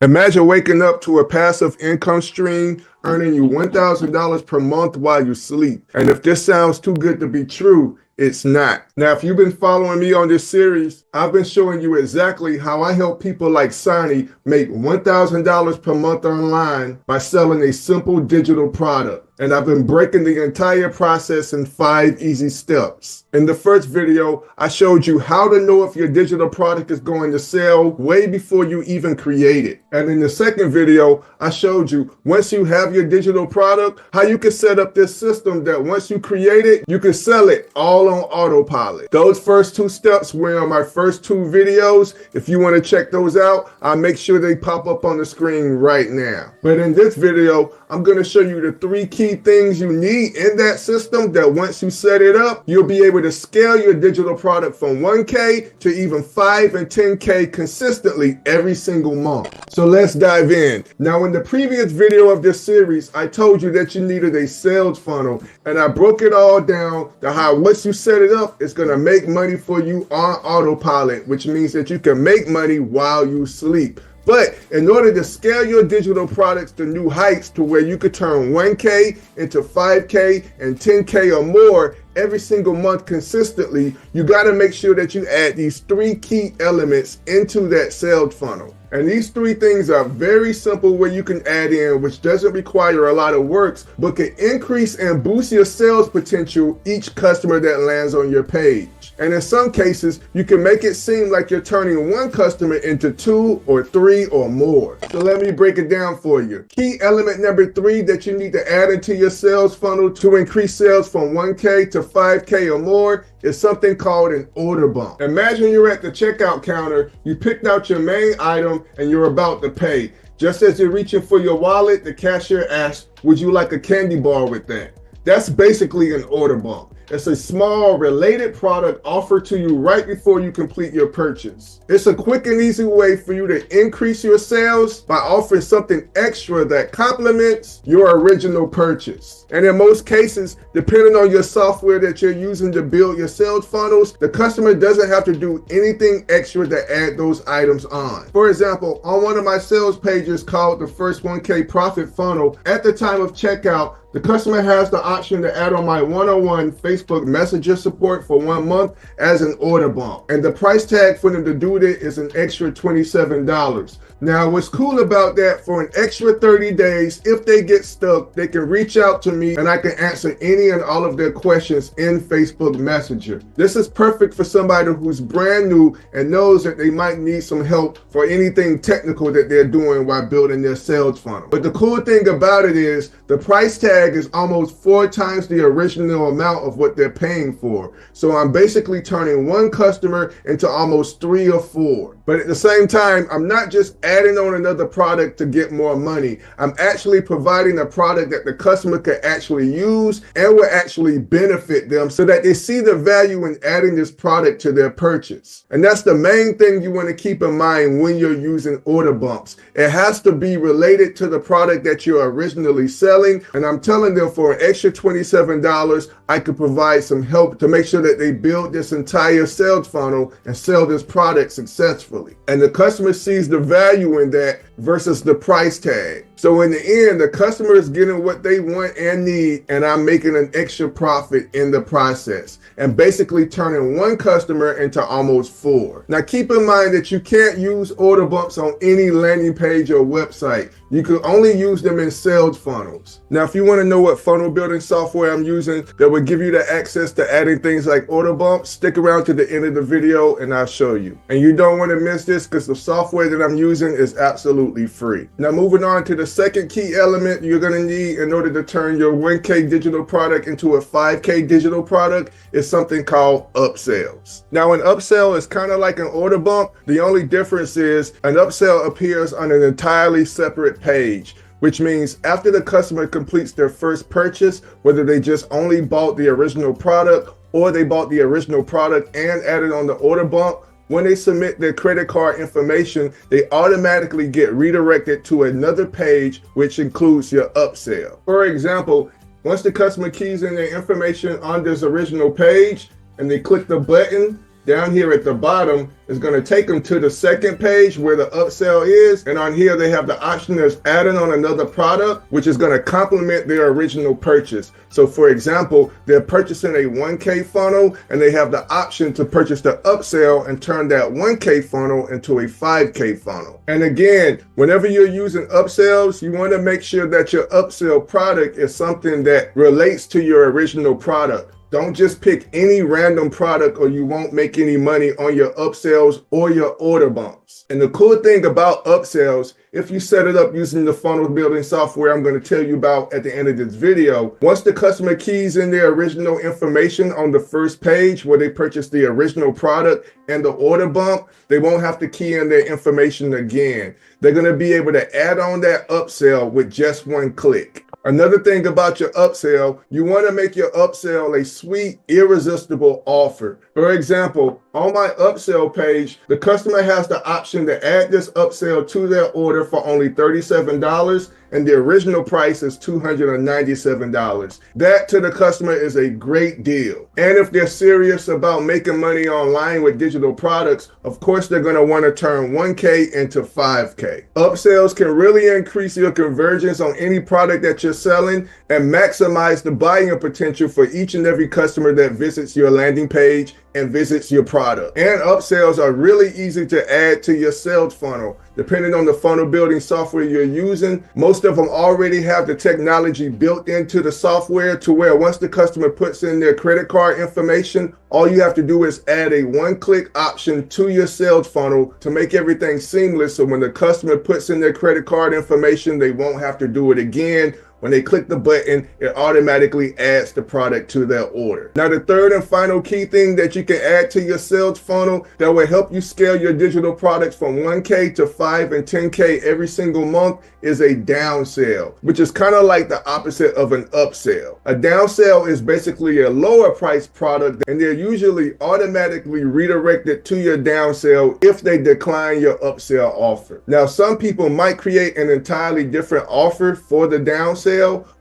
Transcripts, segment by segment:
Imagine waking up to a passive income stream earning you $1,000 per month while you sleep. And if this sounds too good to be true, it's not. Now, if you've been following me on this series, I've been showing you exactly how I help people like Sonny make $1,000 per month online by selling a simple digital product. And I've been breaking the entire process in 5 easy steps. In the first video, I showed you how to know if your digital product is going to sell way before you even create it. And in the second video, I showed you once you have your digital product, how you can set up this system that once you create it, you can sell it all on autopilot. Those first 2 steps were on my first 2 videos. If you want to check those out, I'll make sure they pop up on the screen right now. But in this video, I'm going to show you the 3 key things you need in that system that once you set it up, you'll be able to scale your digital product from 1K to even 5 and 10K consistently every single month. So let's dive in. Now, in the previous video of this series, I told you that you needed a sales funnel, and I broke it all down to how once you set it up, it's going to make money for you on autopilot, which means that you can make money while you sleep. But in order to scale your digital products to new heights to where you could turn 1K into 5K and 10K or more every single month consistently, you got to make sure that you add these 3 key elements into that sales funnel. And these 3 things are very simple where you can add in, which doesn't require a lot of work, but can increase and boost your sales potential each customer that lands on your page. And in some cases, you can make it seem like you're turning 1 customer into 2 or 3 or more. So let me break it down for you. Key element number 3 that you need to add into your sales funnel to increase sales from 1K to 5K or more is something called an order bump. Imagine you're at the checkout counter, you picked out your main item, and you're about to pay. Just as you're reaching for your wallet, the cashier asks, "Would you like a candy bar with that?" That's basically an order bump. It's a small related product offered to you right before you complete your purchase. It's a quick and easy way for you to increase your sales by offering something extra that complements your original purchase. And in most cases, depending on your software that you're using to build your sales funnels, the customer doesn't have to do anything extra to add those items on. For example, on one of my sales pages called the First 1K Profit Funnel, at the time of checkout, the customer has the option to add on my one-on-one Facebook Messenger support for 1 month as an order bump. And the price tag for them to do that is an extra $27. Now, what's cool about that, for an extra 30 days, if they get stuck, they can reach out to me and I can answer any and all of their questions in Facebook Messenger. This is perfect for somebody who's brand new and knows that they might need some help for anything technical that they're doing while building their sales funnel. But the cool thing about it is the price tag is almost 4 times the original amount of what they're paying for. So I'm basically turning 1 customer into almost 3 or 4. But at the same time, I'm not just adding on another product to get more money. I'm actually providing a product that the customer can actually use and will actually benefit them so that they see the value in adding this product to their purchase. And that's the main thing you want to keep in mind when you're using order bumps. It has to be related to the product that you're originally selling. And I'm telling them for an extra $27, I could provide some help to make sure that they build this entire sales funnel and sell this product successfully. And the customer sees the value in that versus the price tag. So in the end, the customer is getting what they want and need, and I'm making an extra profit in the process and basically turning 1 customer into almost 4. Now keep in mind that you can't use order bumps on any landing page or website. You can only use them in sales funnels. Now, if you want to know what funnel building software I'm using that will give you the access to adding things like order bumps, stick around to the end of the video and I'll show you. And you don't want to miss this because the software that I'm using is absolutely free. Now, moving on to the second key element you're going to need in order to turn your 1K digital product into a 5K digital product is something called upsells. Now, an upsell is kind of like an order bump. The only difference is an upsell appears on an entirely separate page, which means after the customer completes their first purchase, whether they just only bought the original product or they bought the original product and added on the order bump, when they submit their credit card information, they automatically get redirected to another page, which includes your upsell. For example, once the customer keys in their information on this original page and they click the button, Down here at the bottom is going to take them to the second page where the upsell is. And on here, they have the option of adding on another product, which is going to complement their original purchase. So for example, they're purchasing a 1K funnel and they have the option to purchase the upsell and turn that 1K funnel into a 5K funnel. And again, whenever you're using upsells, you want to make sure that your upsell product is something that relates to your original product. Don't just pick any random product or you won't make any money on your upsells or your order bumps. And the cool thing about upsells, if you set it up using the funnel building software I'm going to tell you about at the end of this video, once the customer keys in their original information on the first page where they purchased the original product and the order bump, they won't have to key in their information again. They're going to be able to add on that upsell with just one click. Another thing about your upsell, you want to make your upsell a sweet, irresistible offer. For example, on my upsell page, the customer has the option to add this upsell to their order for only $37, and the original price is $297. That to the customer is a great deal. And if they're serious about making money online with digital products, of course they're going to want to turn 1K into 5K. Upsells can really increase your conversions on any product that you're selling and maximize the buying potential for each and every customer that visits your landing page and visits your product. And upsells are really easy to add to your sales funnel. Depending on the funnel building software you're using, most of them already have the technology built into the software to where once the customer puts in their credit card information, all you have to do is add a one-click option to your sales funnel to make everything seamless. So when the customer puts in their credit card information, they won't have to do it again. When they click the button, it automatically adds the product to their order. Now, the third and final key thing that you can add to your sales funnel that will help you scale your digital products from 1K to 5 and 10K every single month is a downsell, which is kind of like the opposite of an upsell. A downsell is basically a lower price product, and they're usually automatically redirected to your downsell if they decline your upsell offer. Now, some people might create an entirely different offer for the downsell,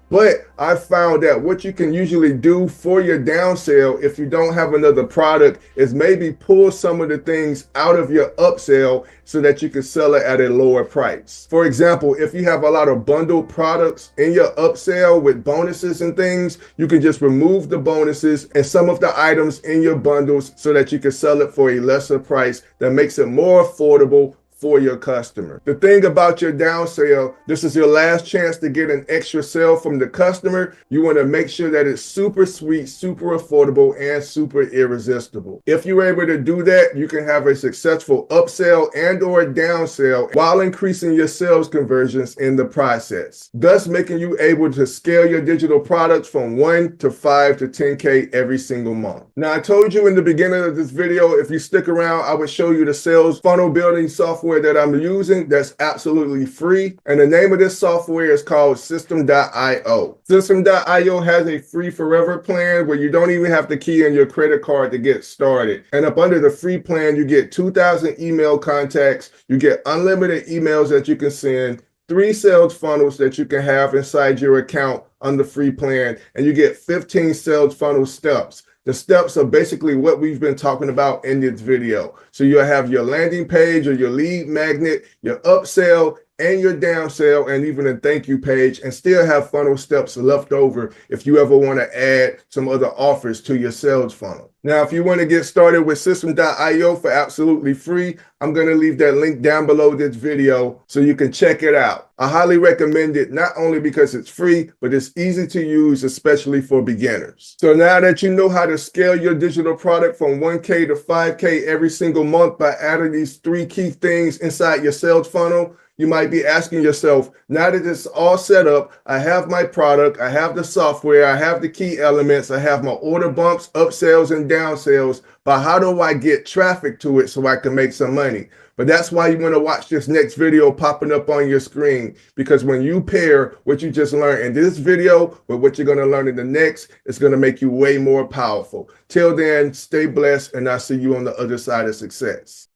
but I found that what you can usually do for your downsell if you don't have another product is maybe pull some of the things out of your upsell so that you can sell it at a lower price. For example, if you have a lot of bundled products in your upsell with bonuses and things, you can just remove the bonuses and some of the items in your bundles so that you can sell it for a lesser price that makes it more affordable for your customer. The thing about your downsell, this is your last chance to get an extra sale from the customer. You want to make sure that it's super sweet, super affordable, and super irresistible. If you're able to do that, you can have a successful upsell and or downsell while increasing your sales conversions in the process, thus making you able to scale your digital products from 1 to 5 to 10K every single month. Now, I told you in the beginning of this video, if you stick around, I would show you the sales funnel building software that I'm using that's absolutely free. And the name of this software is called System.io. System.io has a free forever plan where you don't even have to key in your credit card to get started. And up under the free plan, you get 2,000 email contacts, you get unlimited emails that you can send, 3 sales funnels that you can have inside your account on the free plan, and you get 15 sales funnel steps. The steps are basically what we've been talking about in this video. So you'll have your landing page or your lead magnet, your upsell, and your downsell, and even a thank you page, and still have funnel steps left over if you ever want to add some other offers to your sales funnel. Now, if you want to get started with System.io for absolutely free, I'm going to leave that link down below this video so you can check it out. I highly recommend it, not only because it's free, but it's easy to use, especially for beginners. So now that you know how to scale your digital product from 1K to 5K every single month by adding these 3 key things inside your sales funnel, you might be asking yourself, now that it's all set up, I have my product, I have the software, I have the key elements, I have my order bumps, upsells, and downsells, but how do I get traffic to it so I can make some money? But that's why you want to watch this next video popping up on your screen, because when you pair what you just learned in this video with what you're going to learn in the next, it's going to make you way more powerful. Till then, stay blessed, and I'll see you on the other side of success.